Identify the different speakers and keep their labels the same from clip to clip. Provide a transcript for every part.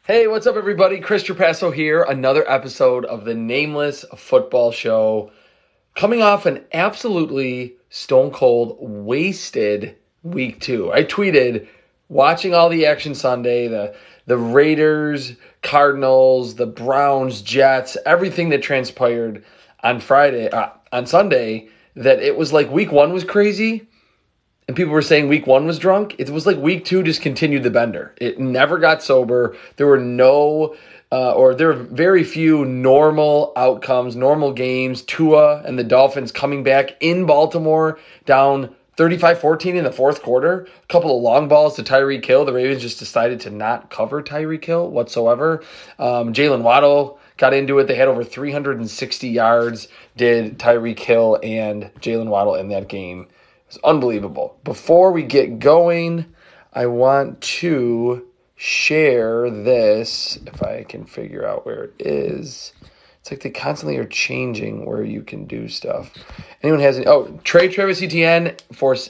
Speaker 1: Hey, what's up, everybody? Chris Trapasso here. Another episode of the Nameless Football Show. Coming off an absolutely stone cold, wasted week 2. I tweeted, watching all the action Sunday, the Raiders, Cardinals, the Browns, Jets, everything that transpired on Sunday, that it was like week 1 was crazy. And people were saying week 1 was drunk. It was like week 2 just continued the bender. It never got sober. There were very few normal outcomes, normal games. Tua and the Dolphins coming back in Baltimore down 35-14 in the fourth quarter. A couple of long balls to Tyreek Hill. The Ravens just decided to not cover Tyreek Hill whatsoever. Jalen Waddle got into it. They had over 360 yards, did Tyreek Hill and Jalen Waddle in that game. It's unbelievable. Before we get going, I want to share this, if I can figure out where it is. It's like they constantly are changing where you can do stuff. Anyone has any? Oh, trade Travis Etienne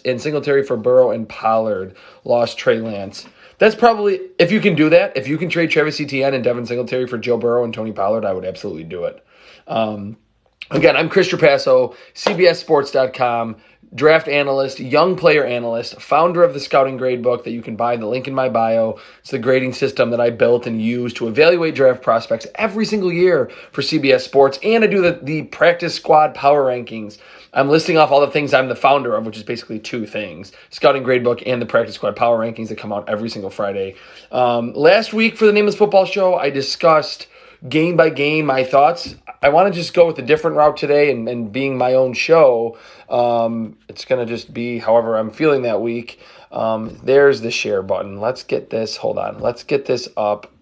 Speaker 1: and Singletary for Burrow and Pollard. Lost Trey Lance. That's probably, if you can do that, if you can trade Travis Etienne and Devin Singletary for Joe Burrow and Tony Pollard, I would absolutely do it. Again, I'm Chris Trapasso, CBSSports.com. Draft analyst, young player analyst, founder of the Scouting Gradebook that you can buy, the link in my bio. It's the grading system that I built and use to evaluate draft prospects every single year for CBS Sports. And I do the practice squad power rankings. I'm listing off all the things I'm the founder of, which is basically 2 things, Scouting Gradebook and the practice squad power rankings that come out every single Friday. Last week for the Nameless Football Show, I discussed game by game my thoughts. I want to just go with a different route today and being my own show. It's going to just be however I'm feeling that week. There's the share button. Let's get this. Hold on. Let's get this up.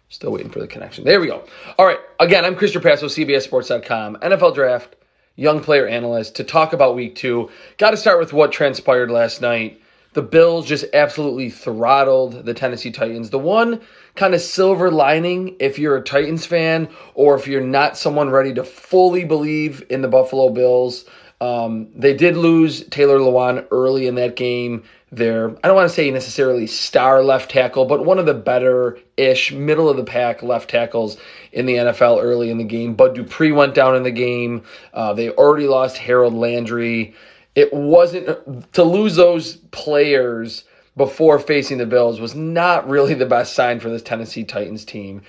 Speaker 1: Still waiting for the connection. There we go. All right. Again, I'm Chris Trapasso, CBSSports.com, NFL Draft, young player analyst, to talk about week 2. Got to start with what transpired last night. The Bills just absolutely throttled the Tennessee Titans. The one kind of silver lining, if you're a Titans fan or if you're not someone ready to fully believe in the Buffalo Bills, they did lose Taylor Lewan early in that game. I don't want to say necessarily star left tackle, but one of the better-ish, middle-of-the-pack left tackles in the NFL early in the game. Bud Dupree went down in the game. They already lost Harold Landry. It wasn't to lose those players before facing the Bills was not really the best sign for this Tennessee Titans team.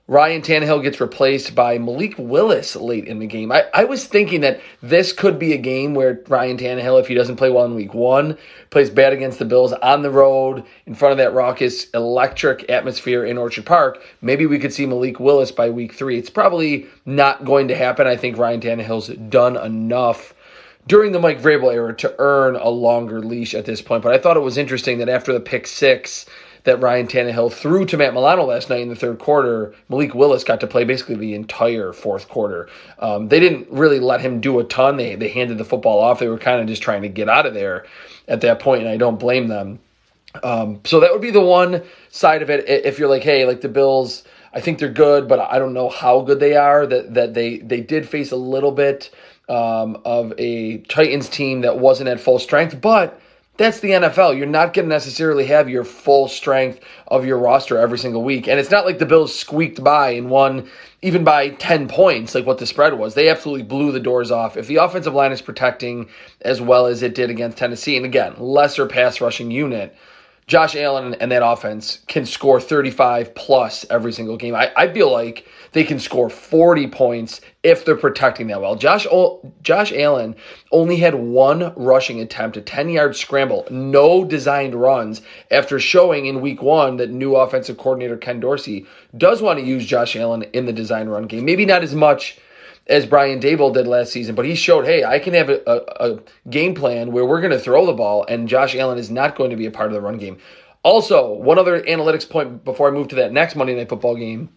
Speaker 1: Ryan Tannehill gets replaced by Malik Willis late in the game. I was thinking that this could be a game where Ryan Tannehill, if he doesn't play well in week 1, plays bad against the Bills on the road in front of that raucous, electric atmosphere in Orchard Park. Maybe we could see Malik Willis by week 3. It's probably not going to happen. I think Ryan Tannehill's done enough during the Mike Vrabel era to earn a longer leash at this point. But I thought it was interesting that after the pick 6 that Ryan Tannehill threw to Matt Milano last night in the third quarter, Malik Willis got to play basically the entire fourth quarter. They didn't really let him do a ton. They handed the football off. They were kind of just trying to get out of there at that point, and I don't blame them. So that would be the one side of it. If you're like, hey, like the Bills, I think they're good, but I don't know how good they are, that they did face a little bit of a Titans team that wasn't at full strength, but that's the NFL. You're not going to necessarily have your full strength of your roster every single week. And it's not like the Bills squeaked by and won even by 10 points like what the spread was. They absolutely blew the doors off. If the offensive line is protecting as well as it did against Tennessee, and again, lesser pass rushing unit, Josh Allen and that offense can score 35 plus every single game. I feel like they can score 40 points if they're protecting that well. Josh Allen only had 1 rushing attempt, a 10-yard scramble, no designed runs, after showing in week 1 that new offensive coordinator Ken Dorsey does want to use Josh Allen in the design run game. Maybe not as much as Brian Daboll did last season, but he showed, hey, I can have a game plan where we're going to throw the ball, and Josh Allen is not going to be a part of the run game. Also, one other analytics point before I move to that next Monday Night Football game,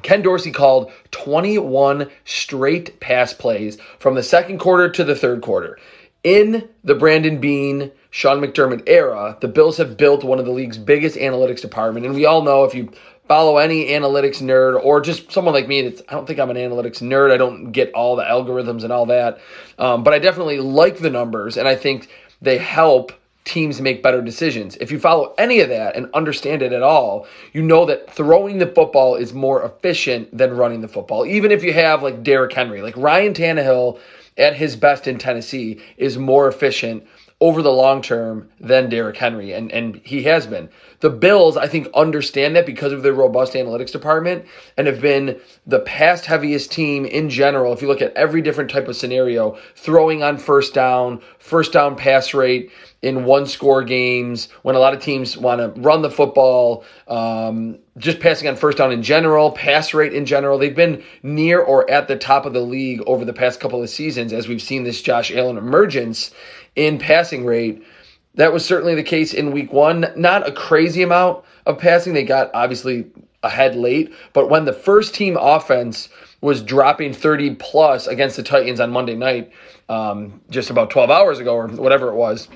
Speaker 1: Ken Dorsey called 21 straight pass plays from the second quarter to the third quarter. In the Brandon Beane, Sean McDermott era, the Bills have built one of the league's biggest analytics department, and we all know if you follow any analytics nerd or just someone like me, I don't think I'm an analytics nerd. I don't get all the algorithms and all that, but I definitely like the numbers, and I think they help teams make better decisions. If you follow any of that and understand it at all, you know that throwing the football is more efficient than running the football. Even if you have like Derrick Henry, like Ryan Tannehill at his best in Tennessee is more efficient over the long term than Derrick Henry, and he has been. The Bills, I think, understand that because of their robust analytics department and have been the pass-heaviest team in general. If you look at every different type of scenario, throwing on first down pass rate in one-score games, when a lot of teams want to run the football, just passing on first down in general, pass rate in general, they've been near or at the top of the league over the past couple of seasons as we've seen this Josh Allen emergence in passing rate. That was certainly the case in week 1. Not a crazy amount of passing. They got obviously ahead late, but when the first team offense was dropping 30 plus against the Titans on Monday night, just about 12 hours ago or whatever it was,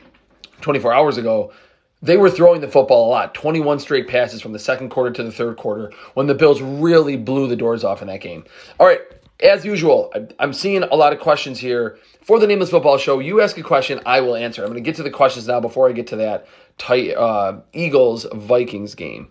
Speaker 1: 24 hours ago, they were throwing the football a lot. 21 straight passes from the second quarter to the third quarter when the Bills really blew the doors off in that game. All right, as usual, I'm seeing a lot of questions here. For the Nameless Football Show, you ask a question, I will answer. I'm going to get to the questions now before I get to that Eagles-Vikings game.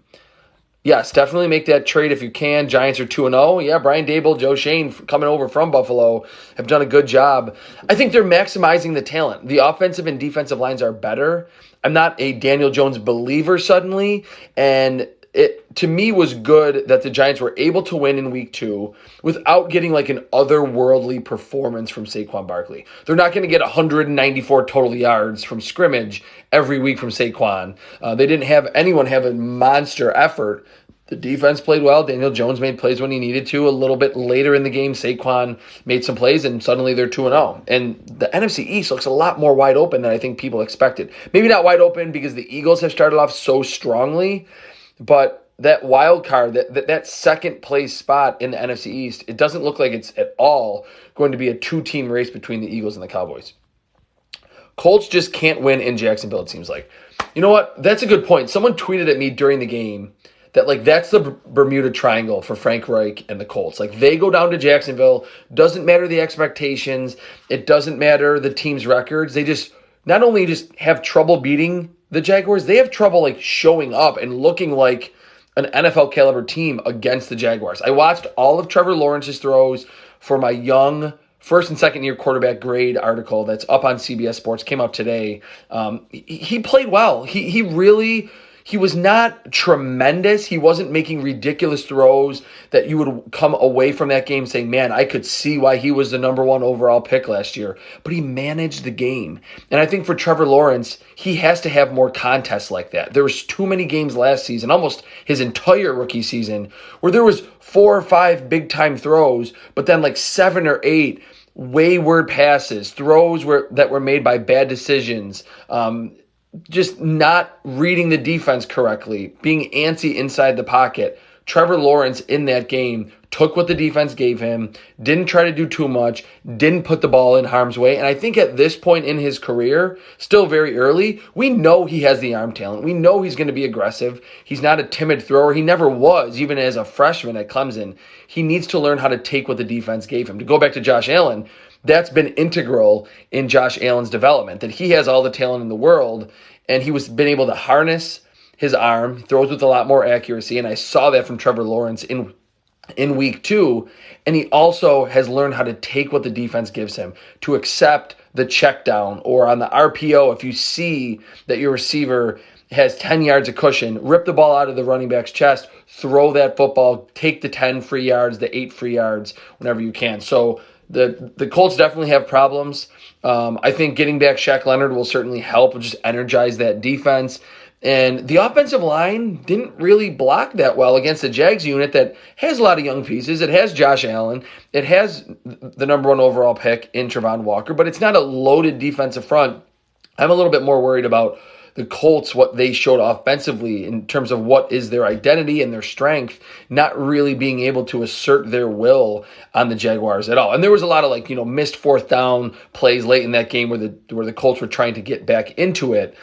Speaker 1: Yes, definitely make that trade if you can. Giants are 2-0. Yeah, Brian Dable, Joe Shane coming over from Buffalo have done a good job. I think they're maximizing the talent. The offensive and defensive lines are better. I'm not a Daniel Jones believer suddenly, and it, to me, was good that the Giants were able to win in week 2 without getting like an otherworldly performance from Saquon Barkley. They're not going to get 194 total yards from scrimmage every week from Saquon. They didn't have anyone have a monster effort. The defense played well. Daniel Jones made plays when he needed to. A little bit later in the game, Saquon made some plays, and suddenly they're 2-0. And the NFC East looks a lot more wide open than I think people expected. Maybe not wide open because the Eagles have started off so strongly, but that wild card, that second place spot in the NFC East, it doesn't look like it's at all going to be a 2-team race between the Eagles and the Cowboys. Colts just can't win in Jacksonville, it seems like. You know what? That's a good point. Someone tweeted at me during the game that like that's the Bermuda Triangle for Frank Reich and the Colts. Like they go down to Jacksonville, doesn't matter the expectations, it doesn't matter the team's records. They just not only just have trouble beating the Jaguars, they have trouble like showing up and looking like an NFL caliber team against the Jaguars. I watched all of Trevor Lawrence's throws for my young first and second year quarterback grade article that's up on CBS Sports, came out today. He played well. He was not tremendous. He wasn't making ridiculous throws that you would come away from that game saying, man, I could see why he was the number 1 overall pick last year. But he managed the game. And I think for Trevor Lawrence, he has to have more contests like that. There was too many games last season, almost his entire rookie season, where there was 4 or 5 big-time throws, but then like 7 or 8 wayward passes, throws that were made by bad decisions, just not reading the defense correctly, being antsy inside the pocket. Trevor Lawrence in that game took what the defense gave him, didn't try to do too much, didn't put the ball in harm's way. And I think at this point in his career, still very early, we know he has the arm talent. We know he's going to be aggressive. He's not a timid thrower. He never was, even as a freshman at Clemson. He needs to learn how to take what the defense gave him. To go back to Josh Allen, that's been integral in Josh Allen's development, that he has all the talent in the world, and he was been able to harness his arm, throws with a lot more accuracy, and I saw that from Trevor Lawrence in week 2, and he also has learned how to take what the defense gives him, to accept the check down, or on the RPO, if you see that your receiver has 10 yards of cushion, rip the ball out of the running back's chest, throw that football, take the 10 free yards, the 8 free yards, whenever you can. So the Colts definitely have problems. I think getting back Shaq Leonard will certainly help, just energize that defense. And the offensive line didn't really block that well against the Jags unit that has a lot of young pieces. It has Josh Allen. It has the number 1 overall pick in Travon Walker, but it's not a loaded defensive front. I'm a little bit more worried about the Colts, what they showed offensively in terms of what is their identity and their strength, not really being able to assert their will on the Jaguars at all. And there was a lot of missed fourth down plays late in that game where the Colts were trying to get back into it.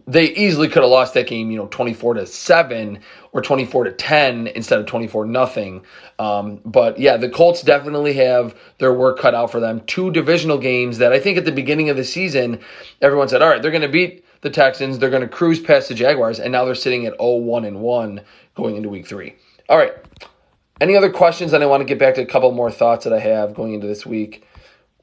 Speaker 1: They easily could have lost that game, 24-7 or 24-10 instead of 24-0. But yeah, the Colts definitely have their work cut out for them. 2 divisional games that I think at the beginning of the season, everyone said, all right, they're going to beat the Texans. They're going to cruise past the Jaguars, and now they're sitting at 0-1-1 going into week 3. All right. Any other questions? And I want to get back to a couple more thoughts that I have going into this week.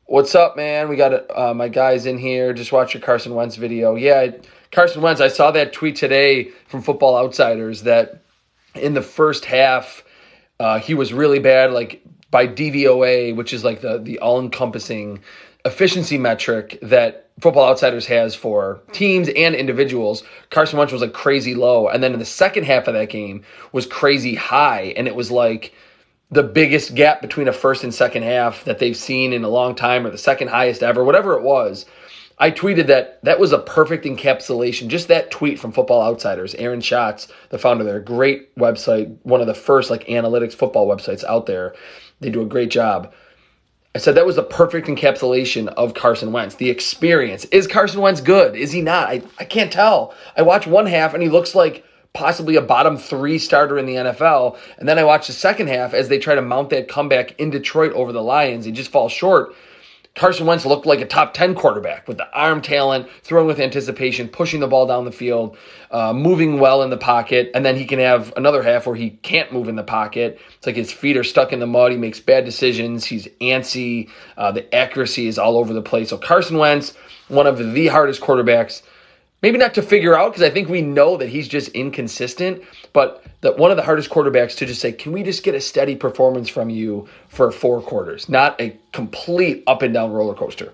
Speaker 1: What's up, man? We got my guys in here. Just watched your Carson Wentz video. Yeah, Carson Wentz, I saw that tweet today from Football Outsiders that in the first half, he was really bad, like by DVOA, which is like the all-encompassing efficiency metric that Football Outsiders has for teams and individuals. Carson Wentz was like crazy low. And then in the second half of that game was crazy high. And it was like the biggest gap between a first and second half that they've seen in a long time, or the second highest ever, whatever it was. I tweeted that was a perfect encapsulation. Just that tweet from Football Outsiders. Aaron Schatz, the founder of their great website, one of the first like analytics football websites out there. They do a great job. I said that was the perfect encapsulation of Carson Wentz. The experience. Is Carson Wentz good? Is he not? I can't tell. I watch one half and he looks like possibly a bottom 3 starter in the NFL. And then I watch the second half as they try to mount that comeback in Detroit over the Lions. He just falls short. Carson Wentz looked like a top 10 quarterback with the arm talent, throwing with anticipation, pushing the ball down the field, moving well in the pocket, and then he can have another half where he can't move in the pocket. It's like his feet are stuck in the mud. He makes bad decisions. He's antsy. The accuracy is all over the place. So Carson Wentz, one of the hardest quarterbacks, maybe not to figure out, because I think we know that he's just inconsistent, but one of the hardest quarterbacks to just say, can we just get a steady performance from you for 4 quarters, not a complete up and down roller coaster.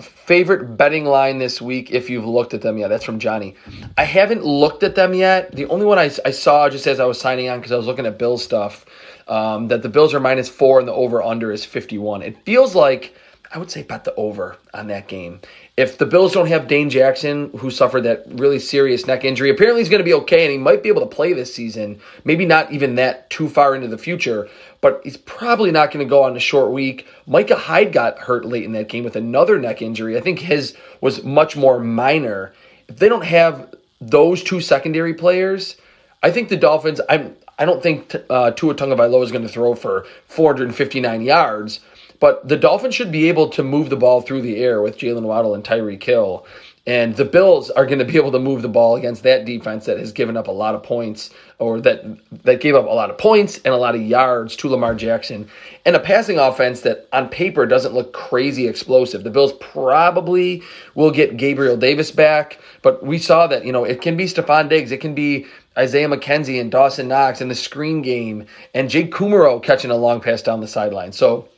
Speaker 1: Favorite betting line this week, if you've looked at them yet. That's from Johnny. I haven't looked at them yet. The only one I saw just as I was signing on, because I was looking at Bills stuff, that the Bills are -4 and the over-under is 51. It feels like I would say bet the over on that game. If the Bills don't have Dane Jackson, who suffered that really serious neck injury, apparently he's going to be okay and he might be able to play this season. Maybe not even that too far into the future, but he's probably not going to go on a short week. Micah Hyde got hurt late in that game with another neck injury. I think his was much more minor. If they don't have those 2 secondary players, I think the Dolphins, I don't think Tua Tagovailoa is going to throw for 459 yards, but the Dolphins should be able to move the ball through the air with Jalen Waddle and Tyreek Hill. And the Bills are going to be able to move the ball against that defense that has given up a lot of points, or that gave up a lot of points and a lot of yards to Lamar Jackson. And a passing offense that on paper doesn't look crazy explosive. The Bills probably will get Gabriel Davis back, but we saw that, it can be Stephon Diggs. It can be Isaiah McKenzie and Dawson Knox in the screen game, and Jake Kumaro catching a long pass down the sideline. So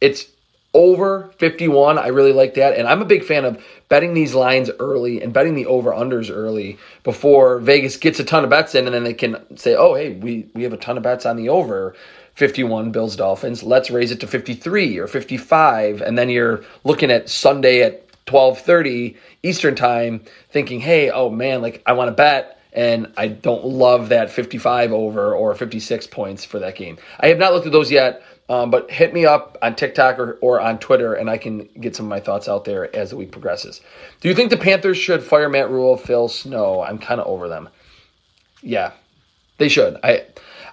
Speaker 1: it's over 51. I really like that. And I'm a big fan of betting these lines early and betting the over-unders early before Vegas gets a ton of bets in, and then they can say, oh, hey, we have a ton of bets on the over 51 Bills-Dolphins. Let's raise it to 53 or 55. And then you're looking at Sunday at 12:30 Eastern time thinking, hey, oh, man, like I want to bet, and I don't love that 55 over or 56 points for that game. I have not looked at those yet. But hit me up on TikTok or on Twitter, and I can get some of my thoughts out there as the week progresses. Do you think the Panthers should fire Matt Rule, Phil Snow? I'm kind of over them. Yeah, they should. I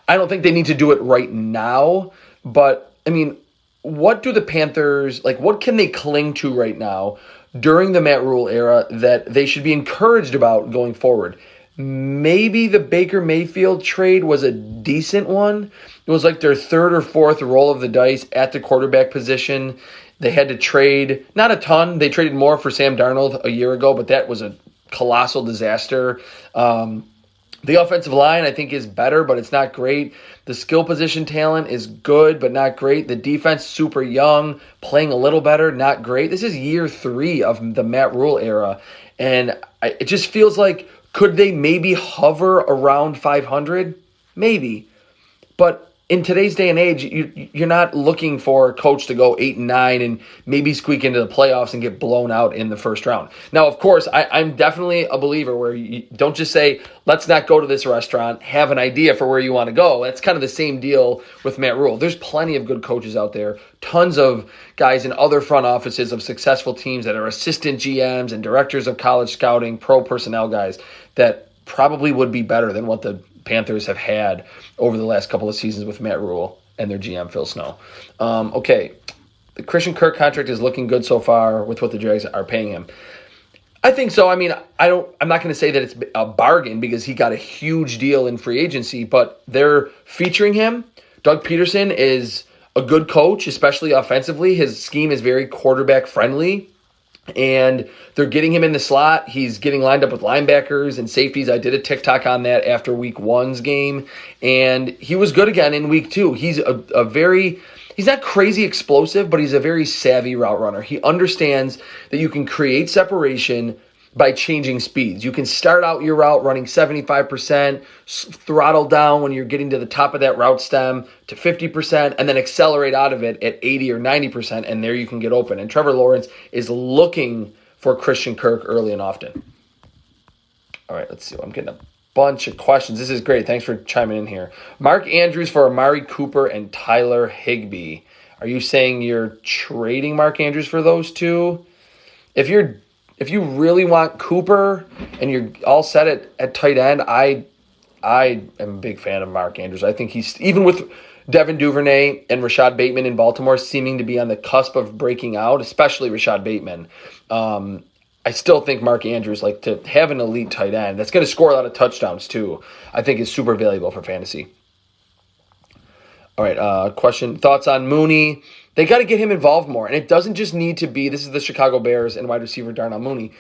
Speaker 1: don't think they need to do it right now, but, I mean, what do the Panthers, what can they cling to right now during the Matt Rule era that they should be encouraged about going forward? Maybe the Baker Mayfield trade was a decent one. It was like their 3rd or 4th roll of the dice at the quarterback position. They had to trade, not a ton. They traded more for Sam Darnold a year ago, but that was a colossal disaster. The offensive line, I think, is better, but it's not great. The skill position talent is good, but not great. The defense, super young, playing a little better, not great. This is year 3 of the Matt Rule era, and it just feels like, could they maybe hover around 500? Maybe. But in today's day and age, you're not looking for a coach to go 8-9 and maybe squeak into the playoffs and get blown out in the first round. Now, of course, I'm definitely a believer where you don't just say, let's not go to this restaurant, have an idea for where you want to go. That's kind of the same deal with Matt Rule. There's plenty of good coaches out there, tons of guys in other front offices of successful teams that are assistant GMs and directors of college scouting, pro personnel guys that probably would be better than what the Panthers have had over the last couple of seasons with Matt Rule and their GM, Phil Snow. Okay, the Christian Kirk contract is looking good so far with what the Jags are paying him. I think so. I mean, I'm not going to say that it's a bargain because he got a huge deal in free agency, but they're featuring him. Doug Peterson is a good coach, especially offensively. His scheme is very quarterback friendly, and they're getting him in the slot. He's getting lined up with linebackers and safeties. I did a TikTok on that after week 1's game, and he was good again in week 2. He's he's not crazy explosive, but he's a very savvy route runner. He understands that you can create separation by changing speeds. You can start out your route running 75%, throttle down when you're getting to the top of that route stem to 50%, and then accelerate out of it at 80 or 90%, and there you can get open. And Trevor Lawrence is looking for Christian Kirk early and often. All right, let's see. I'm getting a bunch of questions. This is great. Thanks for chiming in here. Mark Andrews for Amari Cooper and Tyler Higbee. Are you saying you're trading Mark Andrews for those two? If you really want Cooper and you're all set at tight end, I am a big fan of Mark Andrews. I think he's, even with Devin Duvernay and Rashad Bateman in Baltimore seeming to be on the cusp of breaking out, especially Rashad Bateman, I still think Mark Andrews, like, to have an elite tight end that's going to score a lot of touchdowns too, I think is super valuable for fantasy. All right, question. Thoughts on Mooney? They got to get him involved more. And it doesn't just need to be, this is the Chicago Bears and wide receiver Darnell Mooney.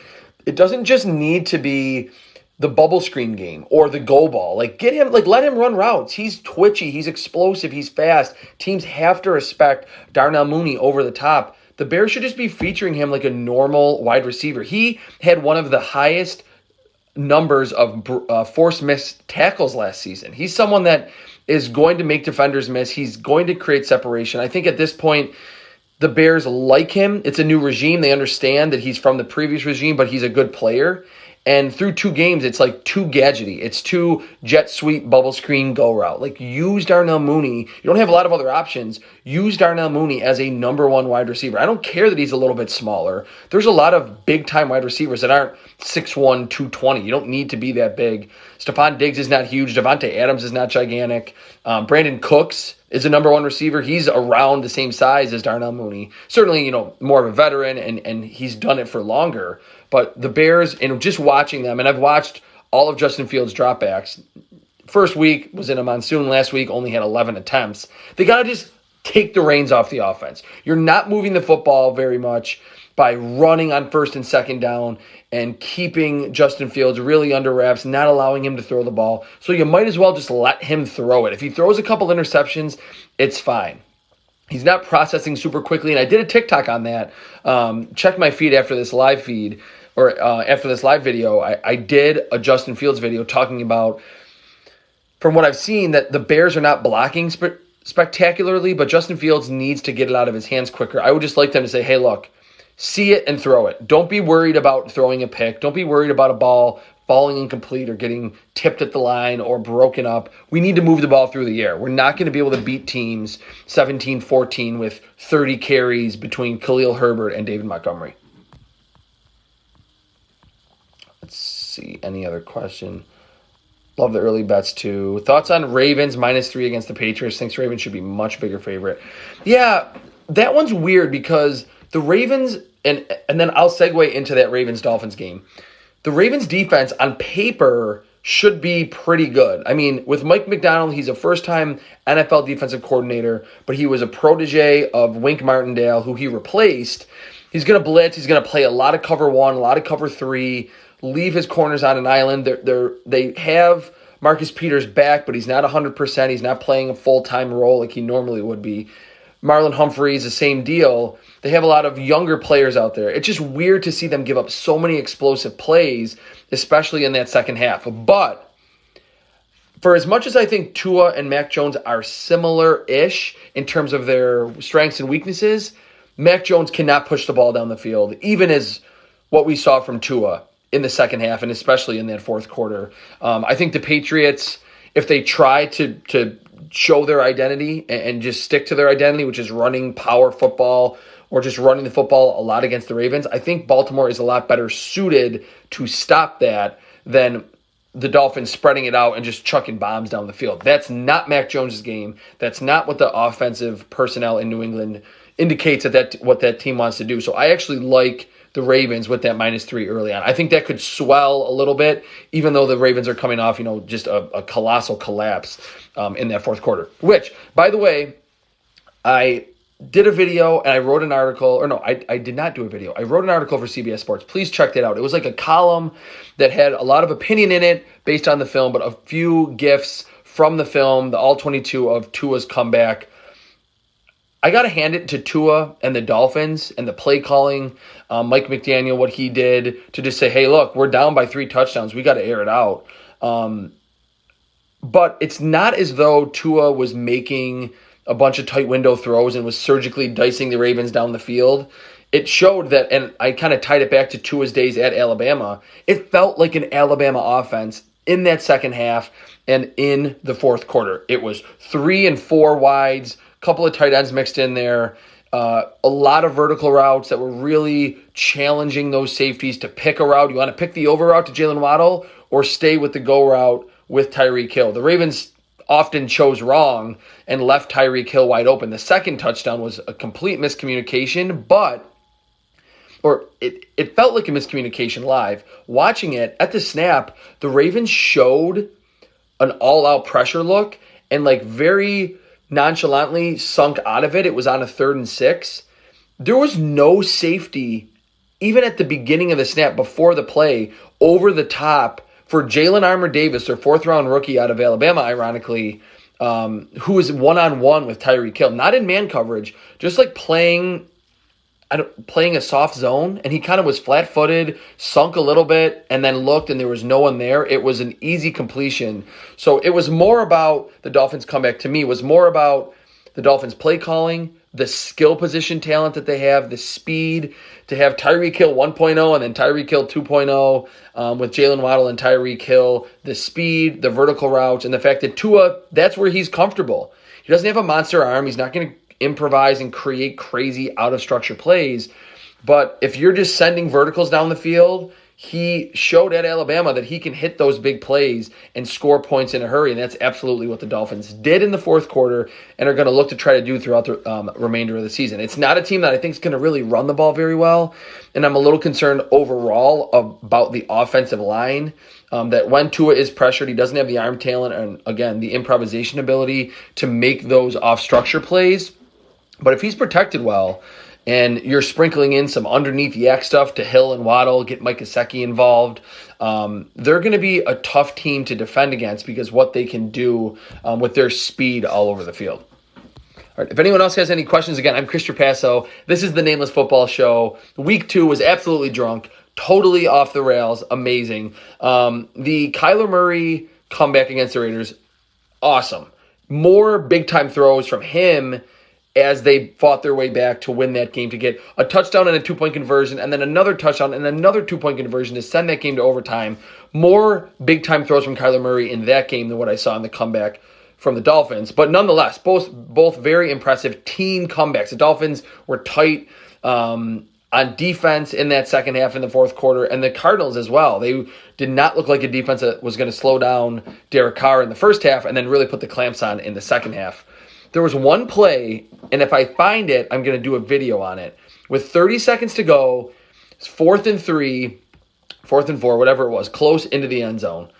Speaker 1: It doesn't just need to be the bubble screen game or the go ball. Like, get him, like, let him run routes. He's twitchy, he's explosive, he's fast. Teams have to respect Darnell Mooney over the top. The Bears should just be featuring him like a normal wide receiver. He had one of the highest numbers of forced missed tackles last season. He's someone that is going to make defenders miss. He's going to create separation. I think at this point, the Bears like him. It's a new regime. They understand that he's from the previous regime, but he's a good player. And through 2 games, it's like too gadgety. It's too jet sweep, bubble screen, go route. Like, use Darnell Mooney. You don't have a lot of other options. Use Darnell Mooney as a number 1 wide receiver. I don't care that he's a little bit smaller. There's a lot of big-time wide receivers that aren't 6'1", 220. You don't need to be that big. Stephon Diggs is not huge. Devontae Adams is not gigantic. Brandon Cooks is a number 1 receiver. He's around the same size as Darnell Mooney. Certainly, more of a veteran, and he's done it for longer. But the Bears, and just watching them, and I've watched all of Justin Fields' dropbacks. First week was in a monsoon. Last week only had 11 attempts. They got to just take the reins off the offense. You're not moving the football very much by running on first and second down and keeping Justin Fields really under wraps, not allowing him to throw the ball. So you might as well just let him throw it. If he throws a couple interceptions, it's fine. He's not processing super quickly, and I did a TikTok on that. Check my feed after this live feed, or after this live video. I did a Justin Fields video talking about, from what I've seen, that the Bears are not blocking spectacularly, but Justin Fields needs to get it out of his hands quicker. I would just like them to say, hey, look, see it and throw it. Don't be worried about throwing a pick. Don't be worried about a ball falling incomplete or getting tipped at the line or broken up. We need to move the ball through the air. We're not going to be able to beat teams 17-14 with 30 carries between Khalil Herbert and David Montgomery. Let's see. Any other question? Love the early bets too. Thoughts on Ravens -3 against the Patriots? Thinks Ravens should be much bigger favorite. Yeah, that one's weird because the Ravens, and then I'll segue into that Ravens-Dolphins game. The Ravens defense on paper should be pretty good. I mean, with Mike McDonald, he's a first-time NFL defensive coordinator, but he was a protege of Wink Martindale, who he replaced. He's going to blitz. He's going to play a lot of cover 1, a lot of cover 3, leave his corners on an island. They have Marcus Peters back, but he's not 100%. He's not playing a full-time role like he normally would be. Marlon Humphrey is the same deal. They have a lot of younger players out there. It's just weird to see them give up so many explosive plays, especially in that second half. But for as much as I think Tua and Mac Jones are similar-ish in terms of their strengths and weaknesses, Mac Jones cannot push the ball down the field, even as what we saw from Tua in the second half and especially in that fourth quarter. I think the Patriots, if they try to show their identity and just stick to their identity, which is running power football or just running the football a lot against the Ravens, I think Baltimore is a lot better suited to stop that than the Dolphins spreading it out and just chucking bombs down the field. That's not Mac Jones' game. That's not what the offensive personnel in New England indicates that what that team wants to do. So I actually like the Ravens with that -3 early on. I think that could swell a little bit, even though the Ravens are coming off, just a colossal collapse in that fourth quarter. Which, by the way, I did a video and I wrote an article, or no, I did not do a video. I wrote an article for CBS Sports. Please check that out. It was like a column that had a lot of opinion in it based on the film, but a few GIFs from the film, the all-22 of Tua's comeback. I got to hand it to Tua and the Dolphins and the play calling, Mike McDaniel, what he did to just say, hey, look, we're down by 3 touchdowns. We got to air it out. But it's not as though Tua was making a bunch of tight window throws and was surgically dicing the Ravens down the field. It showed that, and I kind of tied it back to Tua's days at Alabama, it felt like an Alabama offense in that second half and in the fourth quarter. It was 3 and 4 wides, couple of tight ends mixed in there, a lot of vertical routes that were really challenging those safeties to pick a route. You want to pick the over route to Jalen Waddle or stay with the go route with Tyreek Hill. The Ravens often chose wrong and left Tyreek Hill wide open. The second touchdown was a complete miscommunication, it felt like a miscommunication live. Watching it, at the snap, the Ravens showed an all-out pressure look and very nonchalantly sunk out of it. It was on a 3rd and 6. There was no safety, even at the beginning of the snap, before the play, over the top for Jalen Armour-Davis, their 4th-round rookie out of Alabama, ironically, who was one-on-one with Tyreek Hill, not in man coverage, just playing a soft zone, and he kind of was flat-footed, sunk a little bit, and then looked, and there was no one there. It was an easy completion. So it was more about the Dolphins' comeback, to me, was more about the Dolphins' play calling, the skill position talent that they have, the speed to have Tyreek Hill 1.0 and then Tyreek Hill 2.0 with Jalen Waddle and Tyreek Hill, the speed, the vertical routes, and the fact that Tua, that's where he's comfortable. He doesn't have a monster arm. He's not going to improvise and create crazy out-of-structure plays. But if you're just sending verticals down the field, he showed at Alabama that he can hit those big plays and score points in a hurry, and that's absolutely what the Dolphins did in the fourth quarter and are going to look to try to do throughout the remainder of the season. It's not a team that I think is going to really run the ball very well, and I'm a little concerned overall about the offensive line, that when Tua is pressured, he doesn't have the arm talent and, again, the improvisation ability to make those off-structure plays. But if he's protected well, and you're sprinkling in some underneath yak stuff to Hill and Waddle, get Mike Gesicki involved, they're going to be a tough team to defend against because what they can do with their speed all over the field. All right, if anyone else has any questions, again, I'm Chris Trapasso. This is the Nameless Football Show. Week 2 was absolutely drunk, totally off the rails, amazing. The Kyler Murray comeback against the Raiders, awesome. More big-time throws from him as they fought their way back to win that game, to get a touchdown and a 2-point conversion, and then another touchdown and another 2-point conversion to send that game to overtime. More big-time throws from Kyler Murray in that game than what I saw in the comeback from the Dolphins. But nonetheless, both very impressive team comebacks. The Dolphins were tight on defense in that second half in the fourth quarter, and the Cardinals as well. They did not look like a defense that was going to slow down Derek Carr in the first half and then really put the clamps on in the second half. There was one play, and if I find it, I'm going to do a video on it. With 30 seconds to go, it's 4th and 3, 4th and 4, whatever it was, close into the end zone,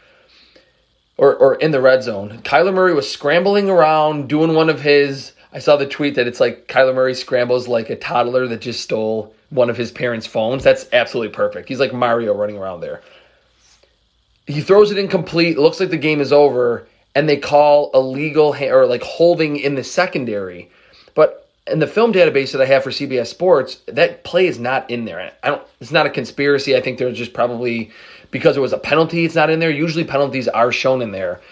Speaker 1: or in the red zone. Kyler Murray was scrambling around, doing one of his, I saw the tweet that it's like Kyler Murray scrambles like a toddler that just stole one of his parents' phones. That's absolutely perfect. He's like Mario running around there. He throws it incomplete. It looks like the game is over, and they call illegal or holding in the secondary. But in the film database that I have for CBS Sports, that play is not in there. It's not a conspiracy. I think there's just probably, because it was a penalty, it's not in there. Usually penalties are shown in there.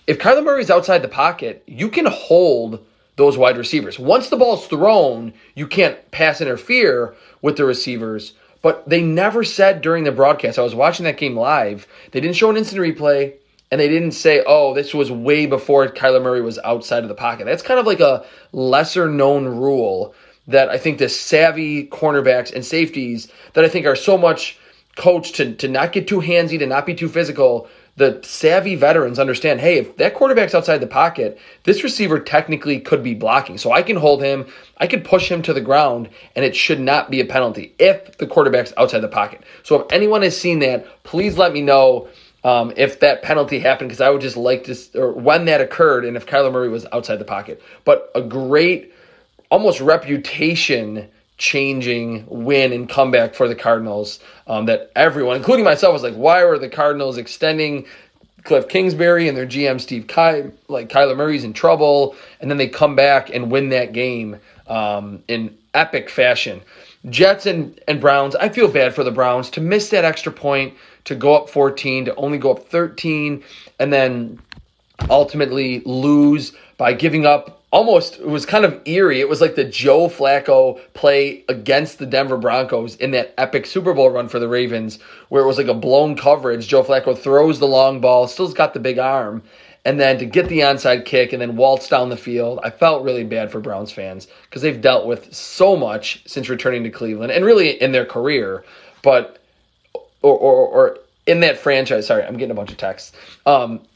Speaker 1: If Kyler Murray's outside the pocket, you can hold those wide receivers. Once the ball's thrown, you can't pass interfere with the receivers. But they never said during the broadcast, I was watching that game live, they didn't show an instant replay, and they didn't say, oh, this was way before Kyler Murray was outside of the pocket. That's kind of like a lesser-known rule that I think the savvy cornerbacks and safeties that I think are so much coached to not get too handsy, to not be too physical, the savvy veterans understand, hey, if that quarterback's outside the pocket, this receiver technically could be blocking. So I can hold him, I can push him to the ground, and it should not be a penalty if the quarterback's outside the pocket. So if anyone has seen that, please let me know if that penalty happened, because I would just like to, or when that occurred, and if Kyler Murray was outside the pocket. But a great, almost reputation-changing win and comeback for the Cardinals that everyone, including myself, was like, why were the Cardinals extending Cliff Kingsbury and their GM Steve Kyler Murray's in trouble, and then they come back and win that game in epic fashion. Jets and Browns, I feel bad for the Browns to miss that extra point, to go up 14, to only go up 13, and then ultimately lose by giving up almost, it was kind of eerie. It was like the Joe Flacco play against the Denver Broncos in that epic Super Bowl run for the Ravens, where it was like a blown coverage. Joe Flacco throws the long ball, still's got the big arm, and then to get the onside kick and then waltz down the field. I felt really bad for Browns fans because they've dealt with so much since returning to Cleveland and really in their career, but or in that franchise, sorry, I'm getting a bunch of texts,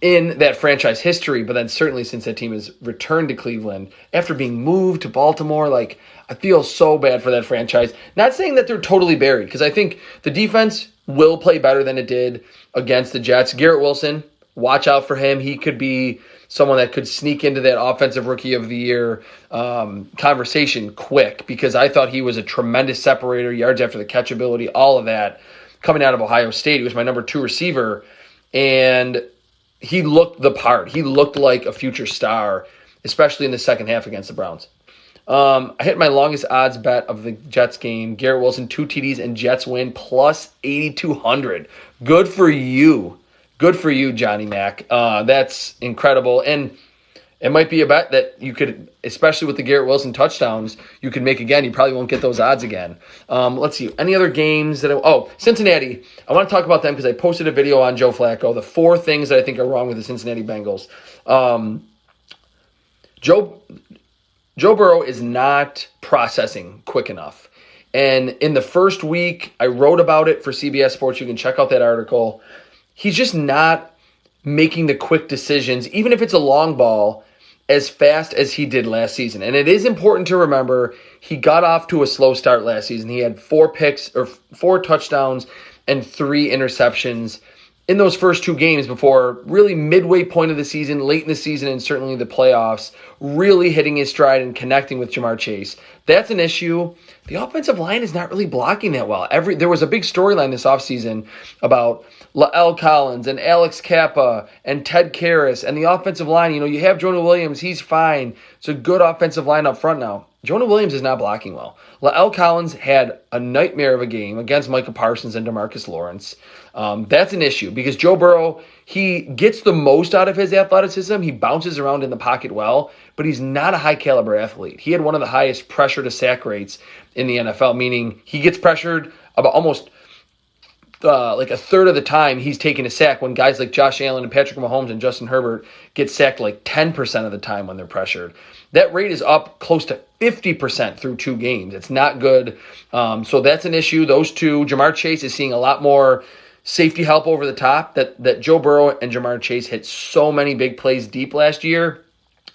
Speaker 1: in that franchise history, but then certainly since that team has returned to Cleveland after being moved to Baltimore, like, I feel so bad for that franchise. Not saying that they're totally buried, because I think the defense will play better than it did against the Jets. Garrett Wilson, watch out for him. He could be someone that could sneak into that Offensive Rookie of the Year conversation quick, because I thought he was a tremendous separator, yards after the catch ability, all of that. Coming out of Ohio State, he was my number 2 receiver, and he looked the part. He looked like a future star, especially in the second half against the Browns. I hit my longest odds bet of the Jets game. Garrett Wilson, 2 TDs and Jets win, plus 8,200. Good for you. Good for you, Johnny Mac. That's incredible. And it might be a bet that you could, especially with the Garrett Wilson touchdowns, you could make again. You probably won't get those odds again. Let's see. Any other games that Cincinnati. I want to talk about them because I posted a video on Joe Flacco. The 4 things that I think are wrong with the Cincinnati Bengals. Joe Burrow is not processing quick enough. And in the first week, I wrote about it for CBS Sports. You can check out that article. He's just not making the quick decisions, even if it's a long ball, as fast as he did last season. And it is important to remember he got off to a slow start last season. He had 4 touchdowns and 3 interceptions in those first 2 games before really midway point of the season, late in the season, and certainly the playoffs, really hitting his stride and connecting with Jamar Chase. That's an issue. The offensive line is not really blocking that well. There was a big storyline this offseason about La'el Collins and Alex Kappa and Ted Karras and the offensive line. You have Jonah Williams. He's fine. It's a good offensive line up front now. Jonah Williams is not blocking well. La'el Collins had a nightmare of a game against Micah Parsons and DeMarcus Lawrence. That's an issue because Joe Burrow, he gets the most out of his athleticism. He bounces around in the pocket well, but he's not a high-caliber athlete. He had one of the highest pressure-to-sack rates in the NFL, meaning he gets pressured about almost like a third of the time he's taking a sack, when guys like Josh Allen and Patrick Mahomes and Justin Herbert get sacked like 10% of the time when they're pressured. That rate is up close to 50% through 2 games. It's not good. So that's an issue. Those 2, Jamar Chase is seeing a lot more safety help over the top. That Joe Burrow and Jamar Chase hit so many big plays deep last year.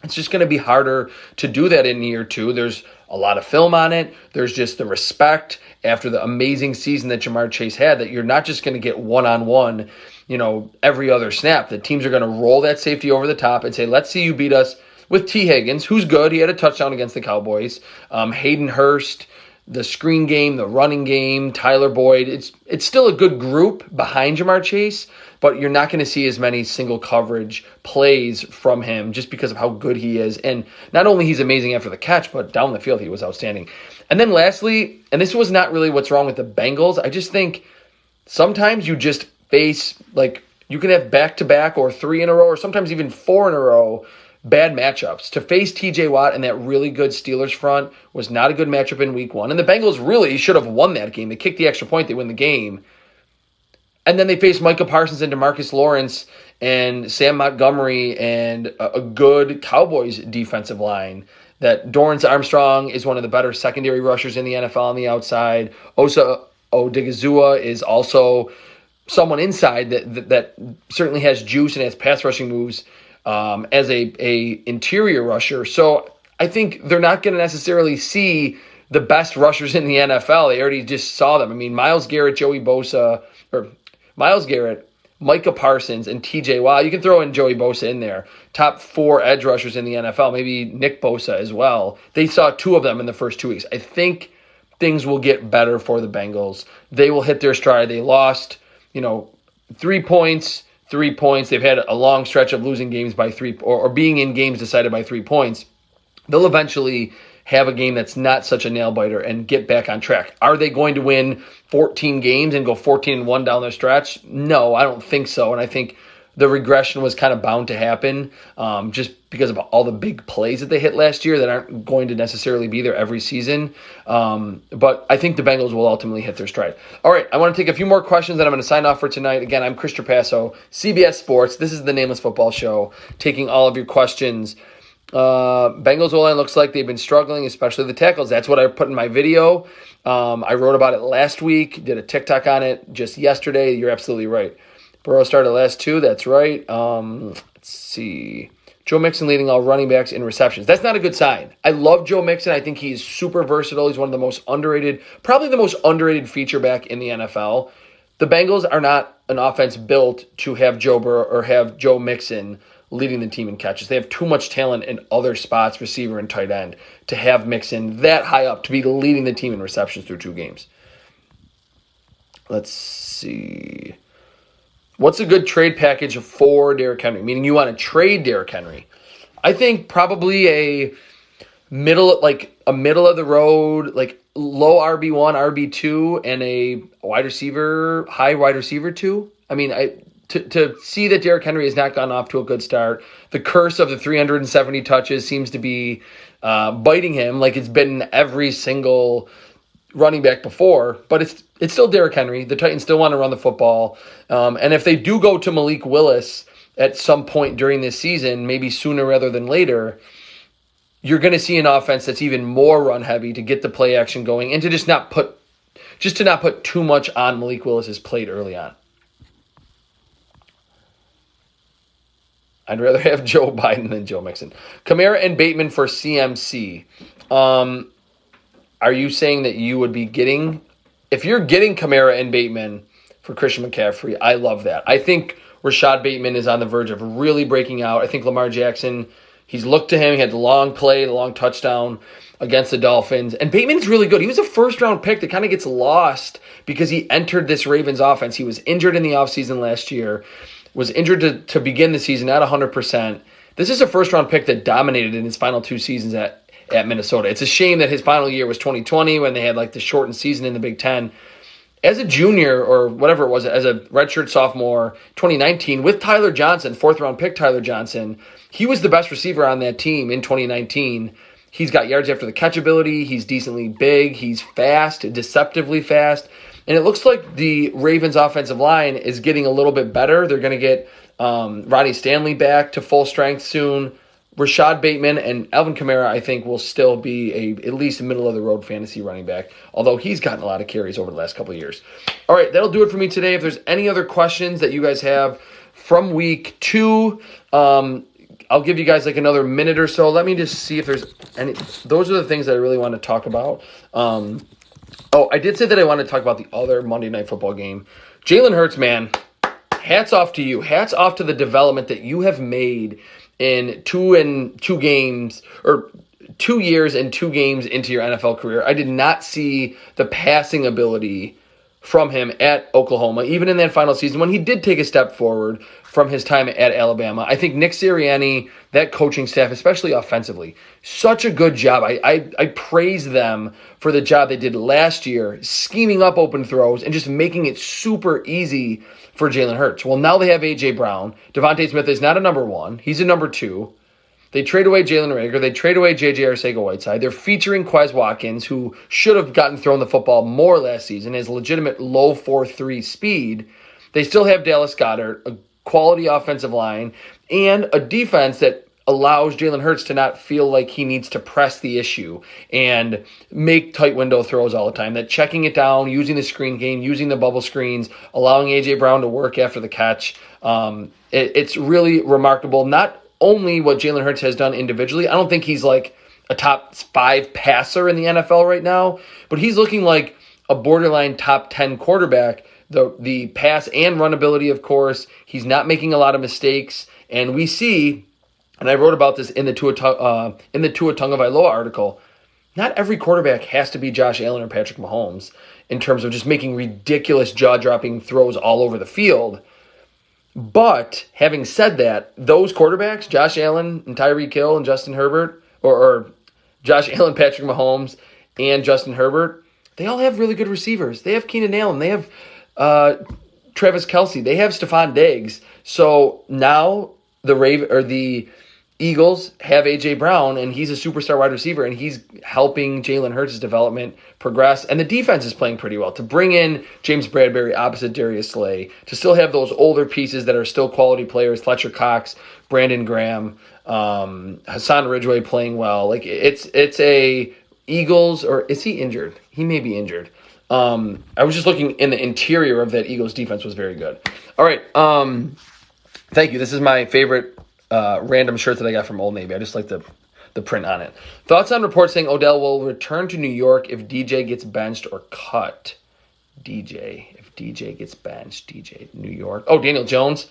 Speaker 1: It's just going to be harder to do that in year 2. There's a lot of film on it. There's just the respect after the amazing season that Jamar Chase had, that you're not just going to get one-on-one, every other snap. The teams are going to roll that safety over the top and say, let's see you beat us with T. Higgins, who's good. He had a touchdown against the Cowboys. Hayden Hurst, the screen game, the running game, Tyler Boyd. It's still a good group behind Jamar Chase, but you're not going to see as many single coverage plays from him just because of how good he is. And not only he's amazing after the catch, but down the field he was outstanding. And then lastly, and this was not really what's wrong with the Bengals, I just think sometimes you just face, like, you can have back-to-back or 3 in a row or sometimes even 4 in a row bad matchups. To face TJ Watt and that really good Steelers front was not a good matchup in week 1. And the Bengals really should have won that game. They kicked the extra point, they win the game. And then they faced Micah Parsons and DeMarcus Lawrence and Sam Montgomery and a good Cowboys defensive line. That Dorrance Armstrong is one of the better secondary rushers in the NFL on the outside. Osa Odigizua is also someone inside that certainly has juice and has pass rushing moves as a interior rusher. So I think they're not going to necessarily see the best rushers in the NFL. They already just saw them. I mean, Myles Garrett, Micah Parsons, and TJ Watt. You can throw in Joey Bosa in there. Top 4 edge rushers in the NFL. Maybe Nick Bosa as well. They saw 2 of them in the first 2 weeks. I think things will get better for the Bengals. They will hit their stride. They lost, 3 points. They've had a long stretch of losing games by 3 or being in games decided by 3 points. They'll eventually have a game that's not such a nail-biter and get back on track. Are they going to win 14 games and go 14-1 down the stretch? No, I don't think so. And I think the regression was kind of bound to happen just because of all the big plays that they hit last year that aren't going to necessarily be there every season. But I think the Bengals will ultimately hit their stride. All right, I want to take a few more questions and I'm going to sign off for tonight. Again, I'm Chris Trapasso, CBS Sports. This is the Nameless Football Show, taking all of your questions. Bengals O-line looks like they've been struggling, especially the tackles. That's what I put in my video. I wrote about it last week, did a TikTok on it just yesterday. You're absolutely right. Burrow started last 2. That's right. Let's see. Joe Mixon leading all running backs in receptions. That's not a good sign. I love Joe Mixon. I think he's super versatile. He's one of the most underrated, probably the most underrated feature back in the NFL. The Bengals are not an offense built to have Joe Burrow or have Joe Mixon leading the team in catches. They have too much talent in other spots, receiver and tight end, to have Mixon that high up to be leading the team in receptions through 2 games. Let's see. What's a good trade package for Derrick Henry? Meaning you want to trade Derrick Henry. I think probably a middle of the road, like low RB1, RB2, and a high wide receiver 2. I mean, To see that Derrick Henry has not gotten off to a good start, the curse of the 370 touches seems to be biting him like it's been every single running back before, but it's still Derrick Henry. The Titans still want to run the football. And if they do go to Malik Willis at some point during this season, maybe sooner rather than later, you're going to see an offense that's even more run heavy to get the play action going and to just not put too much on Malik Willis's plate early on. I'd rather have Joe Biden than Joe Mixon. Kamara and Bateman for CMC. Are you saying that you would be getting... If you're getting Kamara and Bateman for Christian McCaffrey, I love that. I think Rashad Bateman is on the verge of really breaking out. I think Lamar Jackson, he's looked to him. He had the long play, the long touchdown against the Dolphins. And Bateman's really good. He was a first-round pick that kind of gets lost because he entered this Ravens offense. He was injured in the offseason last year. Was injured to begin the season at 100%. This is a first-round pick that dominated in his final 2 seasons at Minnesota. It's a shame that his final year was 2020 when they had like the shortened season in the Big Ten. As a junior or whatever it was, as a redshirt sophomore, 2019, with Tyler Johnson, 4th-round pick Tyler Johnson, he was the best receiver on that team in 2019. He's got yards after the catch ability. He's decently big. He's fast, deceptively fast. And it looks like the Ravens offensive line is getting a little bit better. They're going to get Ronnie Stanley back to full strength soon. Rashad Bateman and Alvin Kamara, I think, will still be at least a middle-of-the-road fantasy running back, although he's gotten a lot of carries over the last couple of years. All right, that'll do it for me today. If there's any other questions that you guys have from week 2, I'll give you guys like another minute or so. Let me just see if there's any. Those are the things that I really want to talk about. I did say that I wanted to talk about the other Monday Night Football game. Jalen Hurts, man, hats off to you. Hats off to the development that you have made in 2 games, or 2 years and 2 games into your NFL career. I did not see the passing ability from him at Oklahoma, even in that final season when he did take a step forward from his time at Alabama. I think Nick Sirianni, that coaching staff, especially offensively, such a good job. I praise them for the job they did last year, scheming up open throws and just making it super easy for Jalen Hurts. Well, now they have A.J. Brown. Devontae Smith is not a number 1. He's a number 2. They trade away Jalen Reagor. They trade away J.J. Arcega-Whiteside. They're featuring Quez Watkins, who should have gotten thrown the football more last season, has legitimate low 4.3 speed. They still have Dallas Goedert, a quality offensive line, and a defense that allows Jalen Hurts to not feel like he needs to press the issue and make tight window throws all the time. That checking it down, using the screen game, using the bubble screens, allowing A.J. Brown to work after the catch. It's really remarkable. Not only what Jalen Hurts has done individually. I don't think he's like a top 5 passer in the NFL right now, but he's looking like a borderline top 10 quarterback. The pass and run ability, of course. He's not making a lot of mistakes. And we see, and I wrote about this in the Tua Tagovailoa article, not every quarterback has to be Josh Allen or Patrick Mahomes in terms of just making ridiculous jaw-dropping throws all over the field. But having said that, those quarterbacks, Josh Allen and Tyreek Hill and Justin Herbert, or Josh Allen, Patrick Mahomes, and Justin Herbert, they all have really good receivers. They have Keenan Allen. They have Travis Kelce. They have Stephon Diggs. So now the Eagles have A.J. Brown, and he's a superstar wide receiver, and he's helping Jalen Hurts' development progress. And the defense is playing pretty well. To bring in James Bradberry opposite Darius Slay, to still have those older pieces that are still quality players, Fletcher Cox, Brandon Graham, Hassan Ridgeway playing well. Like it's a Eagles, or is he injured? He may be injured. I was just looking in the interior of that Eagles defense was very good. All right. Thank you. This is my favorite random shirt that I got from Old Navy. I just like the print on it. Thoughts on reports saying Odell will return to New York if DJ gets benched or cut. If DJ gets benched. New York. Oh, Daniel Jones.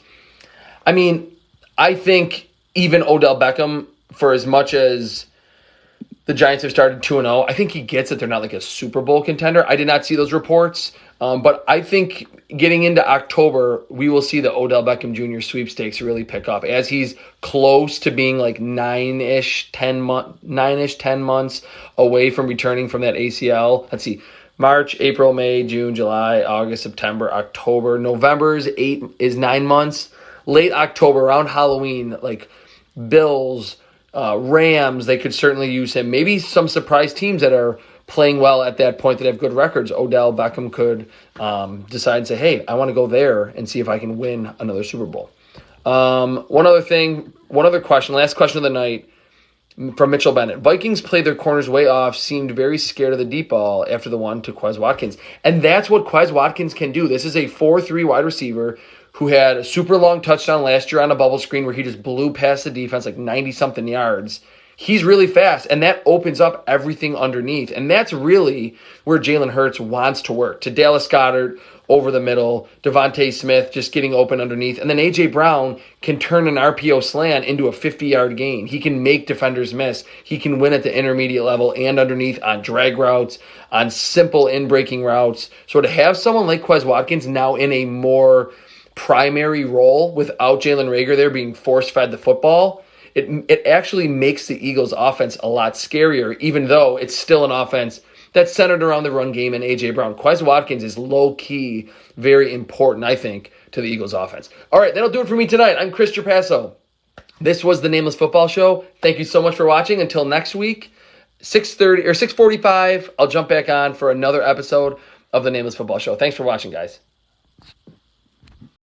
Speaker 1: I mean, I think even Odell Beckham, for as much as the Giants have started 2-0, I think he gets that they're not like a Super Bowl contender. I did not see those reports. But I think getting into October, we will see the Odell Beckham Jr. sweepstakes really pick up as he's close to being like 10 months away from returning from that ACL. Let's see, March, April, May, June, July, August, September, October. November is 9 months. Late October, around Halloween, like Bills, Rams, they could certainly use him. Maybe some surprise teams that are playing well at that point that have good records. Odell Beckham could decide and say, hey, I want to go there and see if I can win another Super Bowl. One other question, last question of the night from Mitchell Bennett. Vikings played their corners way off, seemed very scared of the deep ball after the one to Quez Watkins. And that's what Quez Watkins can do. This is a 4-3 wide receiver who had a super long touchdown last year on a bubble screen where he just blew past the defense like 90-something yards. He's really fast, and that opens up everything underneath. And that's really where Jalen Hurts wants to work. To Dallas Goedert over the middle, Devontae Smith just getting open underneath. And then A.J. Brown can turn an RPO slant into a 50-yard gain. He can make defenders miss. He can win at the intermediate level and underneath on drag routes, on simple in-breaking routes. So to have someone like Quez Watkins now in a more primary role without Jalen Reagor there being force-fed the football, it actually makes the Eagles' offense a lot scarier, even though it's still an offense that's centered around the run game and A.J. Brown. Quez Watkins is low-key very important, I think, to the Eagles' offense. All right, that'll do it for me tonight. I'm Chris Trapasso. This was the Nameless Football Show. Thank you so much for watching. Until next week, 6:30 or 6:45, I'll jump back on for another episode of the Nameless Football Show. Thanks for watching, guys.